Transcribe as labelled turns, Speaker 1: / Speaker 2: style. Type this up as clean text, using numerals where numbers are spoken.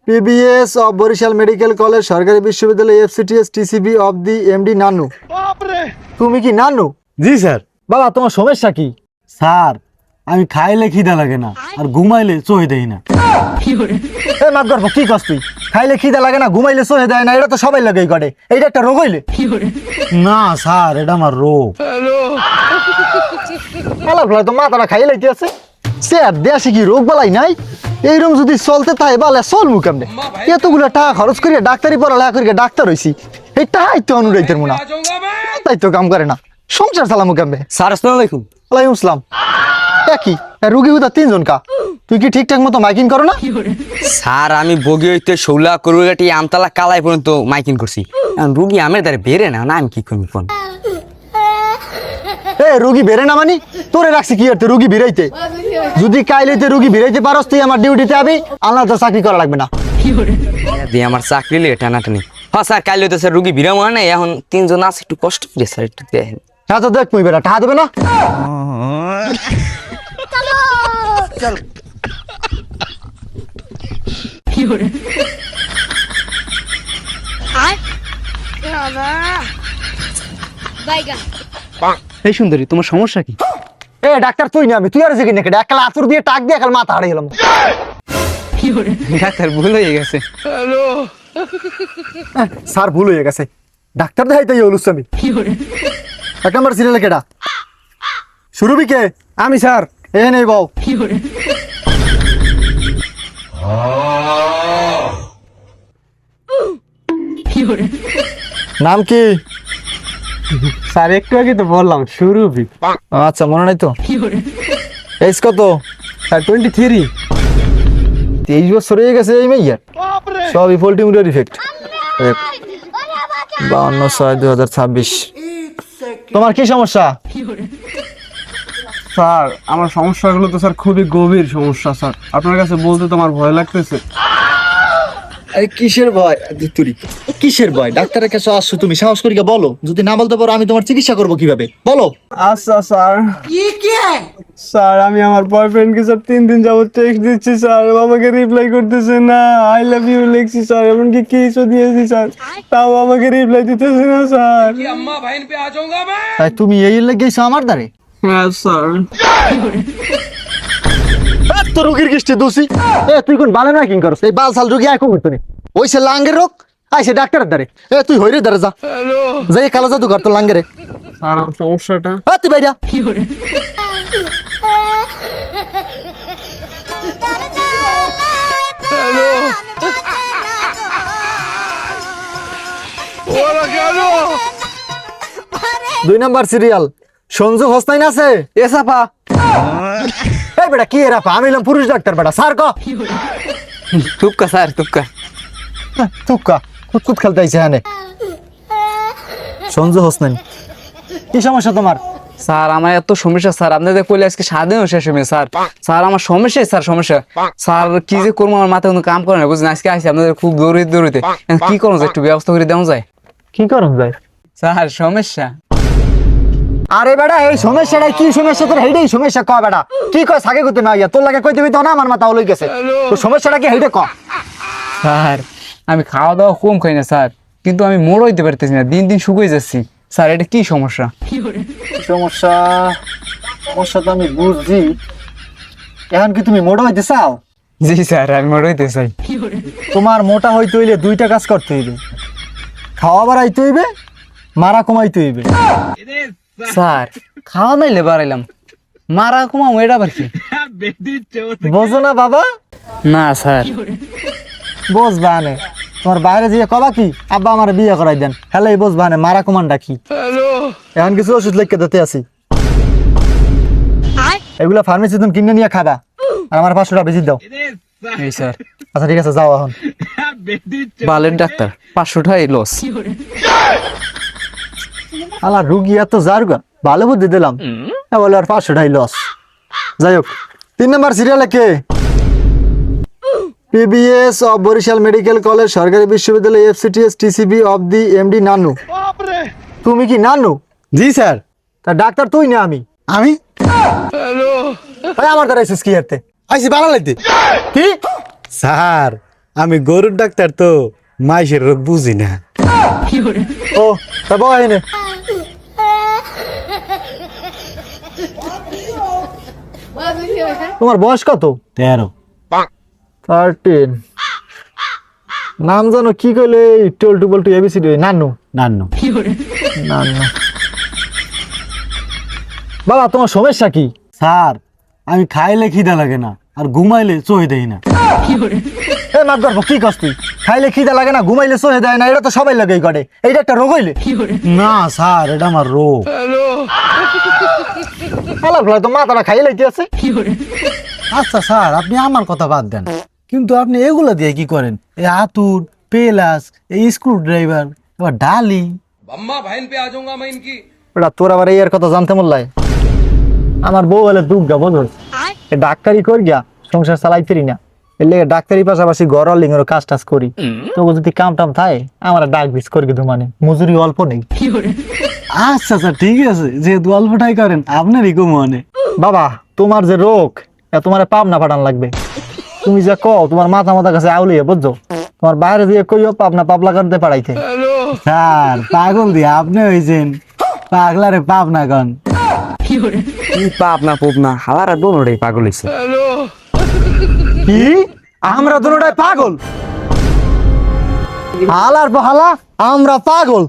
Speaker 1: PBS of Barishal medical college সরকারি বিশ্ববিদ্যালয় FCTS TCB of the MD নানু। তুমি কি নানু?
Speaker 2: জি স্যার।
Speaker 1: বাবা তোমার সমস্যা কি?
Speaker 2: স্যার আমি খাইলে খিদা লাগে না আর ঘুমাইলে চোহে দেই না।
Speaker 1: এ মাফ করবো, কি কস তুই? খাইলে খিদা লাগে না, ঘুমাইলে সহে দেয় না, এটা তো সবাই লাগেই করে। এইটা একটা রোগ হইলে?
Speaker 2: না স্যার, এটা আমার রোগ।
Speaker 1: তো মাথাটা খাইয়ে লাইতে আছে। সে দেশে কি রোগ বালাই নাই? এইরকম যদি চলতে তাই বালে চলমু কেমনে? এতগুলো টাকা খরচ করিয়া ডাক্তারি পড়ালেখা করিয়া ডাক্তার হইছি, এই টাকাই তো অনুরাইতের মুনা, তাই তো কাম করে না, সংসার চালামু কেমনে?
Speaker 2: স্যার আসসালামু আলাইকুম।
Speaker 1: ওয়ালাইকুম আসসালাম। কি রুগী হুদা তিনজন কা? তুই কি ঠিকঠাক মতো মাইকিং করো না?
Speaker 3: স্যার আমি বগি হইতে শৌলা করুগাটি আমতলা কালাই পর্যন্ত মাইকিং করছি। রুগী আমের দ্বারা বেরে না, না আমি কি করবো কোন?
Speaker 1: এ রুগী বেরে না মানি? তোরে রাখছি কি করতে? রুগী বিরাইতে। যদি কাইলেতে রুগী বিরাইতে পারস তুই আমার ডিউটিতে আবি, আল্লাহ তো চাকরি করা লাগবে না।
Speaker 3: দিয়ে আমার চাকরি লেগে টানাটানি। হ্যাঁ স্যার, কাইলে তো স্যার রুগী বিরাম হয় না, এখন তিনজন আছে, একটু কষ্ট করে স্যার একটু দেখেন।
Speaker 1: হ্যাঁ তো দেখ মুই বেটা টাকা দেবে না?
Speaker 4: এই সুন্দরী, তোমার সমস্যা কি?
Speaker 1: এ ডাক্তার তুই না আমি, তুই আর জিজ্ঞেস না, একাল আতুর দিয়ে টাক দিয়ে একাল মাথা হারিয়ে গেলাম।
Speaker 4: ডাক্তার ভুল হয়ে গেছে।
Speaker 1: স্যার ভুল হয়ে গেছে, ডাক্তার দেখাইতে হলুস আমি। এক নম্বর সিরিয়ালে কেডা? সুরভি কে?
Speaker 4: আমি স্যার।
Speaker 1: এ নেই বাউ। নাম কি?
Speaker 4: স্যার একটু আগে তো বললাম, সুরভি।
Speaker 1: আচ্ছা মনে নাই তো। এজ কত?
Speaker 4: স্যার 23।
Speaker 1: 23 বছর হয়ে গেছে এই মেয়ের, সবই পোল্টিমিউরিয়ার ইফেক্ট। 52/6/2026। তোমার কি সমস্যা?
Speaker 4: স্যার আমার সমস্যাগুলো তো স্যার খুবই গভীর সমস্যা স্যার, আপনার কাছে বলতে তো আমার ভয় লাগতেছে।
Speaker 1: আরে কিসের ভয়? তুই কিসের ভয়? ডাক্তারের কাছে আসছো, তুমি সাহস করিকে বলো। যদি না বলতে পারো আমি তোমার চিকিৎসা করবো কিভাবে, বলো।
Speaker 4: আচ্ছা স্যার। স্যার আমি আমার বয়ফ্রেন্ডকে স্যার 3 দিন যাবত টেক্সট দিচ্ছি স্যার, আমাকে রিপ্লাই করতেছে না। আই লাভ ইউ লিখছি স্যার, এমনকি কিসও দিয়েছি স্যার, তাও আমাকে রিপ্লাই দিতেছে না স্যার।
Speaker 1: তাই তুমি এই লেগেছো আমার দ্বারে?
Speaker 4: হ্যাঁ স্যার।
Speaker 1: তো রোগীর কিস্তি দোষী। তুই কোন বালে মাইকিং করছ? এই বাল সাল রোগী এখন করতে নেই, ওই সে লাঙ্গের রোগ আইসে ডাক্তারের দ্বারে। তুই হইরে দ্বারে যা, যাই কালো জাদু কর তোর লাঙ্গেরে।
Speaker 4: স্যার আমার সমস্যাটা
Speaker 1: তুই বাইরা। দুই নাম্বার সিরিয়াল সঞ্জু হোসনাইন আছে?
Speaker 4: এ সাপা।
Speaker 1: এই বেটা কি এরা? আমি এলাম পুরুষ ডাক্তার বেটা, স্যার ক।
Speaker 3: তুক্কা স্যার তুক্কা।
Speaker 1: তুক্কা কুতকুত খেলতে আইছে হ্যাঁ। সঞ্জু হোসনাইন, কি সমস্যা তোমার?
Speaker 4: স্যার আমার এত সমস্যা স্যার, আপনাদের কইলে আজকে সারাদিনও শেষ হবে স্যার। স্যার আমার সমস্যাই স্যার সমস্যা। স্যার কি যে করবো, আমার মাথায় কোনো কাম করে না বুঝলেন। আজকে আসি আপনাদের খুব দৌড়িতে কি করুন, একটু ব্যবস্থা করে দেওয়া যায়?
Speaker 1: কি করুন যায়
Speaker 4: স্যার সমস্যা।
Speaker 1: আরে বেটা এই সমস্যাটা কি সমস্যা তোর? হেইটাই সমস্যা ক বেটা। কি কয় সাকে করতে না ইয়া তোর লাগে কইতে হইতো না, আমার মাথা হলই গেছে। তোর সমস্যাটা কি হেইটা ক।
Speaker 4: স্যার আমি খাওয়া দাওয়া কম খাই না স্যার, কিন্তু আমি মোড় হইতে পারতেছি না, দিন দিন শুকিয়ে যাচ্ছি স্যার। এটা কি সমস্যা?
Speaker 1: সমস্যা সমস্যা তো আমি বুঝছি, এখন কি তুমি মোটা হইতে চাও?
Speaker 4: জি স্যার আমি মোড় হইতে চাই।
Speaker 1: তোমার মোটা হইতে হইলে দুইটা কাজ করতে হইবে, খাওয়া বাড়াইতে হইবে, মারা কমাইতে হইবে।
Speaker 4: স্যার খাওয়া নাইলে বাড়াইলাম, মারা কমাও এটা আবার কি?
Speaker 1: বোঝো না বাবা?
Speaker 4: না স্যার।
Speaker 1: বুঝবা নে, তোমার বাইরে যেয়ে কবা কি আব্বা আমার বিয়ে করাই দেন, হ্যালো বুঝবা নে মারা কমান্ডা কি। এখন কিছু ওষুধ লিখে দিতে আসি, এগুলা ফার্মেসি তুমি কিনে নিয়ে খাবা, আর আমার 500 টাকা বেশি দাও।
Speaker 4: এই স্যার।
Speaker 1: আচ্ছা ঠিক আছে যাও এখন।
Speaker 4: বালের ডাক্তার, 500 টাকাই লস।
Speaker 1: আলা রুগী এত জারগা, ভালো বুদ্ধি দিলাম, বলে আর 500 টাকাই লস। যাই হোক 3 নাম্বার সিরিয়ালে কে? PBS of Barishal medical college সরকারি বিশ্ববিদ্যালয় FCTS TCB of the MD নানু। তুমি কি নানু?
Speaker 2: জি স্যার।
Speaker 1: তা ডাক্তার তুই না আমি?
Speaker 2: আমি
Speaker 1: আমার দ্বারা এসেছিস কি হাতে?
Speaker 2: আইসি বাড়া লাইতে।
Speaker 1: কি
Speaker 2: স্যার আমি গরুর ডাক্তার তো মাইসের রোগ বুঝি না।
Speaker 1: ও তা বয় নে তোমার বয়স কত?
Speaker 2: 13।
Speaker 1: 13। নাম জানো কি কইলে? টোল টুবল টু এবিসিডি নানু।
Speaker 2: নান্নু।
Speaker 1: নানু। বাবা তোমার সমস্যা কি?
Speaker 2: স্যার আমি খাইলে খিদা লাগে না আর ঘুমাইলে চোখে দেই না।
Speaker 1: এ মাত গর্ব কি কস্তি? খাইলে খিদা লাগে না, ঘুমাইলে সহে দেয় না, এটা তো সবাই লাগেই করে। এইটা একটা রোগ হইলে?
Speaker 2: না স্যার এটা আমার রোগ।
Speaker 1: আলাপ তো মাথাটা খাইয়ে লাইতে আছে।
Speaker 2: আচ্ছা স্যার আপনি আমার কথা বাদ দেন, কিন্তু আপনি এগুলো দিয়ে কি করেন? এই হাতুর, পেলাস, এই স্ক্রু ড্রাইভার, আবার ডালি।
Speaker 1: ওটা তোর আবার এই এর কথা জানতে মোল্লাই? আমার বউ হলে দুর্গা বদল ডাক্তারি করি গিয়া সংসার চালাইতেরি না, এর লেগে ডাক্তারি পাশাপাশি ঘর লিঙ্গের কাজ টাজ করি। তোকে যদি কাম টাম থাকে আমার ডাক বিস করি কিন্তু মানে মজুরি অল্প নেই।
Speaker 2: আচ্ছা স্যার ঠিক আছে, যেহেতু অল্পটাই করেন আপনারই কম মনে।
Speaker 1: বাবা তোমার যে রোগ তোমার পাবনা পাঠান লাগবে। তুমি যা কও তোমার মাথা মাথা কাছে আউলিয়ে বুঝছো, তোমার বাইরে দিয়ে কইও পাবনা পাবলা করতে পাঠাইতে।
Speaker 2: স্যার পাগল দিয়ে আপনি হয়েছেন পাগলারে পাবনা গন।
Speaker 3: কি পাপ না পোপ না হালারা দোনোটাই পাগল হইছে।
Speaker 1: কি আমরা দুটোটাই পাগল? হালার হালা আমরা পাগল?